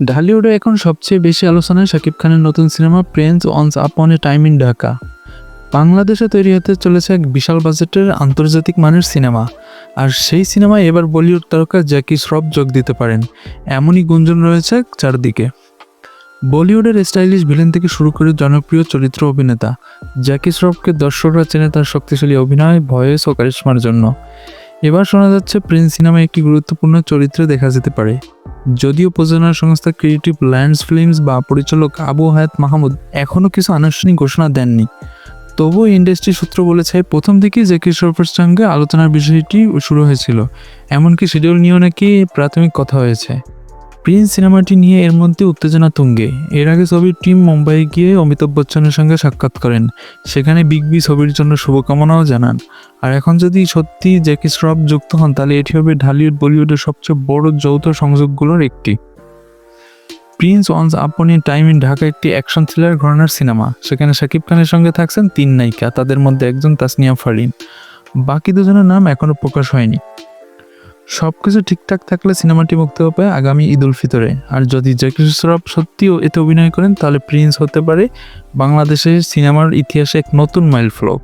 ঢালিউডে এখন সবচেয়ে বেশি আলোচনায় শাকিব খানের নতুন cinema Prince once upon A time in Dhaka. বাংলাদেশে তৈরি হতে চলেছে এক বিশাল বাজেটের আন্তর্জাতিক মানের সিনেমা। আর সেই সিনেমায় এবার বলিউড তারকা জ্যাকি শ্রফ যোগ দিতে পারেন, এমনই গুঞ্জন রয়েছে চারদিকে। বলিউডের স্টাইলিশ ভিলেন থেকে শুরু করে জনপ্রিয় চরিত্র অভিনেতা জ্যাকি শ্রফকে দর্শকরা চেনে তার শক্তিশালী অভিনয়, ভয়েস ও কারিশমার জন্য। এবার শোনা যাচ্ছে প্রিন্স সিনেমায় একটি গুরুত্বপূর্ণ চরিত্রে দেখা যেতে পারে। যদিও প্রযোজনা সংস্থা ক্রিয়েটিভ ল্যান্ডস ফিল্মস বা পরিচালক আবু হায়াত মাহমুদ এখনও কিছু আনুষ্ঠানিক ঘোষণা দেননি, তবুও ইন্ডাস্ট্রি সূত্র বলেছে প্রথম থেকেই জ্যাকি শ্রফের সঙ্গে আলোচনার বিষয়টি শুরু হয়েছিল, এমনকি শিডিউল নিয়েও নাকি প্রাথমিক কথা হয়েছে। প্রিন্স সিনেমাটি নিয়ে এর মধ্যে উত্তেজনা তুঙ্গে। এর আগে ছবির টিম মুম্বাই গিয়ে অমিতাভ বচ্চনের সঙ্গে সাক্ষাৎ করেন, সেখানে বিগ বি ছবির জন্য শুভকামনাও জানান। আর এখন যদি সত্যি জ্যাকি শ্রফ যুক্ত হন, তাহলে এটি হবে ঢালিউড বলিউডের সবচেয়ে বড় যৌথ সংযোগগুলোর একটি। Prince once upon A time in Dhaka একটি অ্যাকশন থ্রিলার ঘরানার সিনেমা। সেখানে শাকিব খানের সঙ্গে থাকছেন 3 নায়িকা, তাদের মধ্যে একজন তাসনিয়া ফারিন। বাকি দুজনের নাম এখনও প্রকাশ হয়নি। সবকিছু ঠিকঠাক থাকলে সিনেমাটি মুক্তি পাবে আগামী ঈদ উল ফিতরে। আর যদি জ্যাকি শ্রফ সত্যিও এতে অভিনয় করেন, তাহলে প্রিন্স হতে পারে বাংলাদেশের সিনেমার ইতিহাসে এক নতুন মাইলফলক।